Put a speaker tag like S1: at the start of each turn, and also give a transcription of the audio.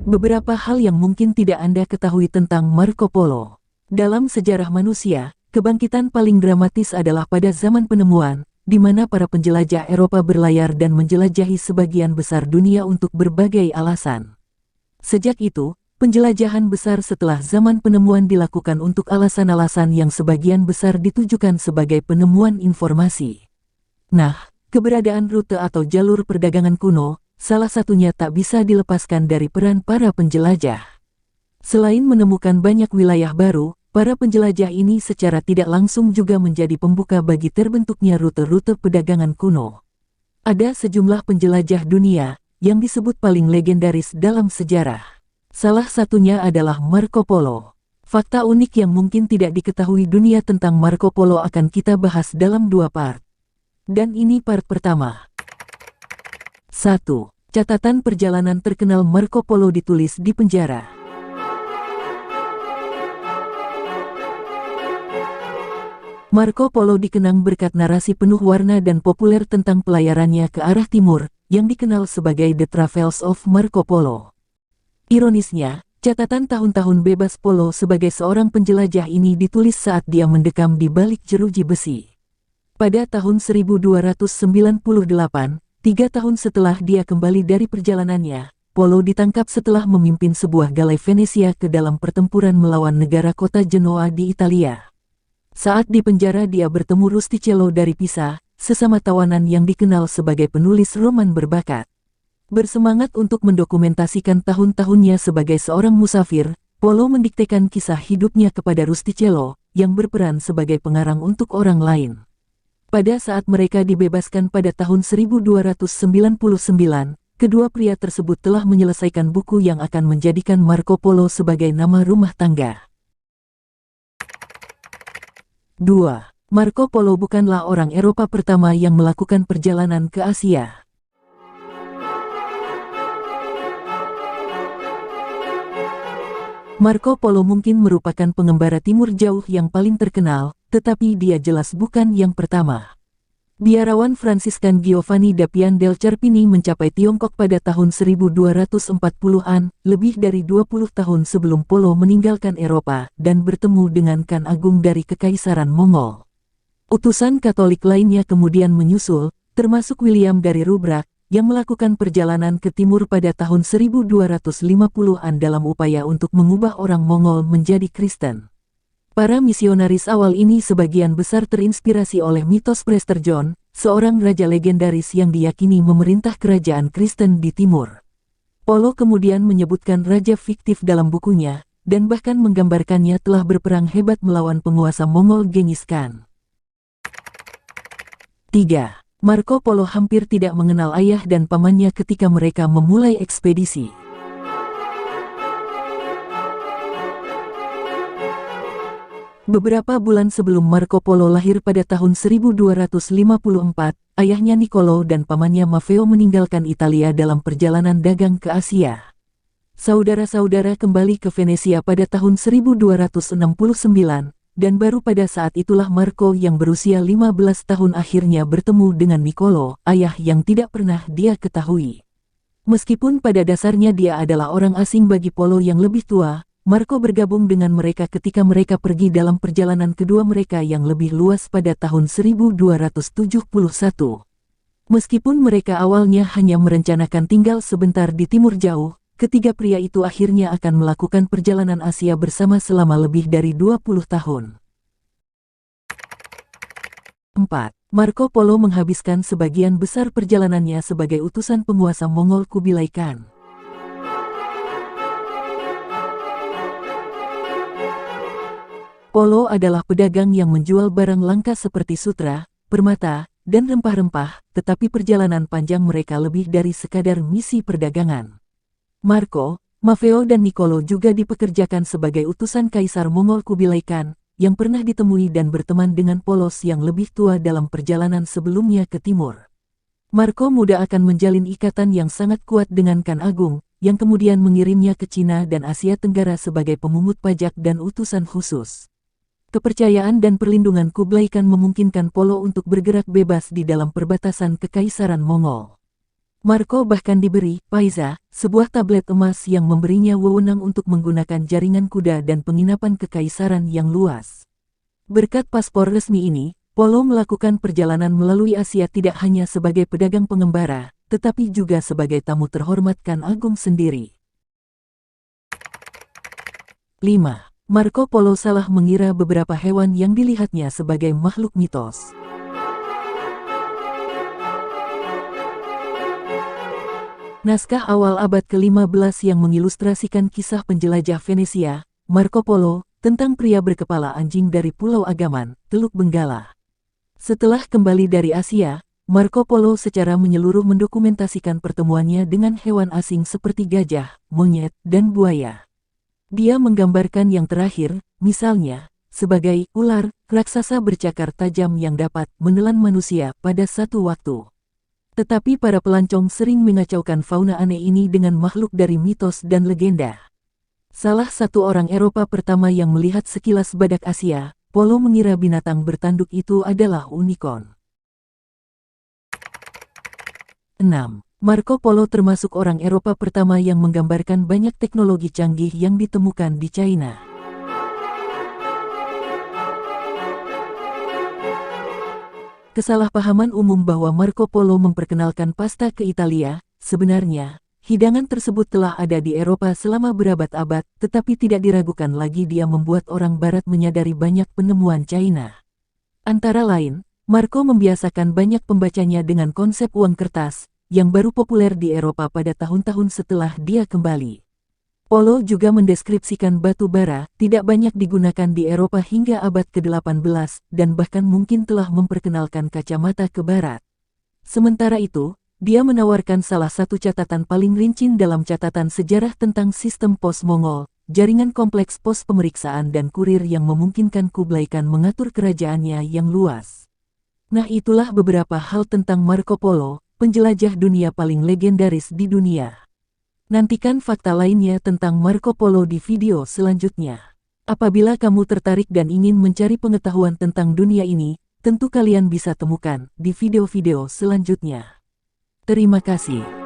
S1: Beberapa hal yang mungkin tidak Anda ketahui tentang Marco Polo. Dalam sejarah manusia, kebangkitan paling dramatis adalah pada zaman penemuan, di mana para penjelajah Eropa berlayar dan menjelajahi sebagian besar dunia untuk berbagai alasan. Sejak itu, penjelajahan besar setelah zaman penemuan dilakukan untuk alasan-alasan yang sebagian besar ditujukan sebagai penemuan informasi. Nah, keberadaan rute atau jalur perdagangan kuno, salah satunya tak bisa dilepaskan dari peran para penjelajah. Selain menemukan banyak wilayah baru, para penjelajah ini secara tidak langsung juga menjadi pembuka bagi terbentuknya rute-rute perdagangan kuno. Ada sejumlah penjelajah dunia yang disebut paling legendaris dalam sejarah. Salah satunya adalah Marco Polo. Fakta unik yang mungkin tidak diketahui dunia tentang Marco Polo akan kita bahas dalam dua part. Dan ini part pertama. 1. Catatan perjalanan terkenal Marco Polo ditulis di penjara. Marco Polo dikenang berkat narasi penuh warna dan populer tentang pelayarannya ke arah timur, yang dikenal sebagai The Travels of Marco Polo. Ironisnya, catatan tahun-tahun bebas Polo sebagai seorang penjelajah ini ditulis saat dia mendekam di balik jeruji besi. Pada tahun 1298, 3 tahun setelah dia kembali dari perjalanannya, Polo ditangkap setelah memimpin sebuah galai Venesia ke dalam pertempuran melawan negara kota Genoa di Italia. Saat di penjara dia bertemu Rustichello dari Pisa, sesama tawanan yang dikenal sebagai penulis roman berbakat. Bersemangat untuk mendokumentasikan tahun-tahunnya sebagai seorang musafir, Polo mendiktekan kisah hidupnya kepada Rustichello, yang berperan sebagai pengarang untuk orang lain. Pada saat mereka dibebaskan pada tahun 1299, kedua pria tersebut telah menyelesaikan buku yang akan menjadikan Marco Polo sebagai nama rumah tangga. 2. Marco Polo bukanlah orang Eropa pertama yang melakukan perjalanan ke Asia. Marco Polo mungkin merupakan pengembara timur jauh yang paling terkenal, tetapi dia jelas bukan yang pertama. Biarawan Fransiskan Giovanni da Pian del Carpini mencapai Tiongkok pada tahun 1240-an, lebih dari 20 tahun sebelum Polo meninggalkan Eropa dan bertemu dengan Khan Agung dari Kekaisaran Mongol. Utusan Katolik lainnya kemudian menyusul, termasuk William dari Rubrak, yang melakukan perjalanan ke timur pada tahun 1250-an dalam upaya untuk mengubah orang Mongol menjadi Kristen. Para misionaris awal ini sebagian besar terinspirasi oleh mitos Prester John, seorang raja legendaris yang diyakini memerintah kerajaan Kristen di timur. Polo kemudian menyebutkan raja fiktif dalam bukunya, dan bahkan menggambarkannya telah berperang hebat melawan penguasa Mongol Genghis Khan. 3. Marco Polo hampir tidak mengenal ayah dan pamannya ketika mereka memulai ekspedisi. Beberapa bulan sebelum Marco Polo lahir pada tahun 1254, ayahnya Niccolo dan pamannya Maffeo meninggalkan Italia dalam perjalanan dagang ke Asia. Saudara-saudara kembali ke Venesia pada tahun 1269, dan baru pada saat itulah Marco yang berusia 15 tahun akhirnya bertemu dengan Niccolo, ayah yang tidak pernah dia ketahui. Meskipun pada dasarnya dia adalah orang asing bagi Polo yang lebih tua, Marco bergabung dengan mereka ketika mereka pergi dalam perjalanan kedua mereka yang lebih luas pada tahun 1271. Meskipun mereka awalnya hanya merencanakan tinggal sebentar di timur jauh, ketiga pria itu akhirnya akan melakukan perjalanan Asia bersama selama lebih dari 20 tahun. 4. Marco Polo menghabiskan sebagian besar perjalanannya sebagai utusan penguasa Mongol Kubilai Khan. Polo adalah pedagang yang menjual barang langka seperti sutra, permata, dan rempah-rempah, tetapi perjalanan panjang mereka lebih dari sekadar misi perdagangan. Marco, Maffeo dan Niccolo juga dipekerjakan sebagai utusan Kaisar Mongol Kubilai Khan, yang pernah ditemui dan berteman dengan Polos yang lebih tua dalam perjalanan sebelumnya ke timur. Marco muda akan menjalin ikatan yang sangat kuat dengan Khan Agung, yang kemudian mengirimnya ke Cina dan Asia Tenggara sebagai pemungut pajak dan utusan khusus. Kepercayaan dan perlindungan Kublai Khan memungkinkan Polo untuk bergerak bebas di dalam perbatasan Kekaisaran Mongol. Marco bahkan diberi Paiza, sebuah tablet emas yang memberinya wewenang untuk menggunakan jaringan kuda dan penginapan kekaisaran yang luas. Berkat paspor resmi ini, Polo melakukan perjalanan melalui Asia tidak hanya sebagai pedagang pengembara, tetapi juga sebagai tamu terhormat Khan Agung sendiri. 5. Marco Polo salah mengira beberapa hewan yang dilihatnya sebagai makhluk mitos. Naskah awal abad ke-15 yang mengilustrasikan kisah penjelajah Venesia, Marco Polo, tentang pria berkepala anjing dari Pulau Agaman, Teluk Benggala. Setelah kembali dari Asia, Marco Polo secara menyeluruh mendokumentasikan pertemuannya dengan hewan asing seperti gajah, monyet, dan buaya. Dia menggambarkan yang terakhir, misalnya, sebagai ular raksasa bercakar tajam yang dapat menelan manusia pada satu waktu. Tetapi para pelancong sering mengacaukan fauna aneh ini dengan makhluk dari mitos dan legenda. Salah satu orang Eropa pertama yang melihat sekilas badak Asia, Polo mengira binatang bertanduk itu adalah unicorn. 6. Marco Polo termasuk orang Eropa pertama yang menggambarkan banyak teknologi canggih yang ditemukan di China. Kesalahpahaman umum bahwa Marco Polo memperkenalkan pasta ke Italia, sebenarnya, hidangan tersebut telah ada di Eropa selama berabad-abad, tetapi tidak diragukan lagi dia membuat orang Barat menyadari banyak penemuan China. Antara lain, Marco membiasakan banyak pembacanya dengan konsep uang kertas, yang baru populer di Eropa pada tahun-tahun setelah dia kembali. Polo juga mendeskripsikan batu bara tidak banyak digunakan di Eropa hingga abad ke-18 dan bahkan mungkin telah memperkenalkan kacamata ke barat. Sementara itu, dia menawarkan salah satu catatan paling rinci dalam catatan sejarah tentang sistem pos Mongol, jaringan kompleks pos pemeriksaan dan kurir yang memungkinkan Kublai Khan mengatur kerajaannya yang luas. Nah, itulah beberapa hal tentang Marco Polo, penjelajah dunia paling legendaris di dunia. Nantikan fakta lainnya tentang Marco Polo di video selanjutnya. Apabila kamu tertarik dan ingin mencari pengetahuan tentang dunia ini, tentu kalian bisa temukan di video-video selanjutnya. Terima kasih.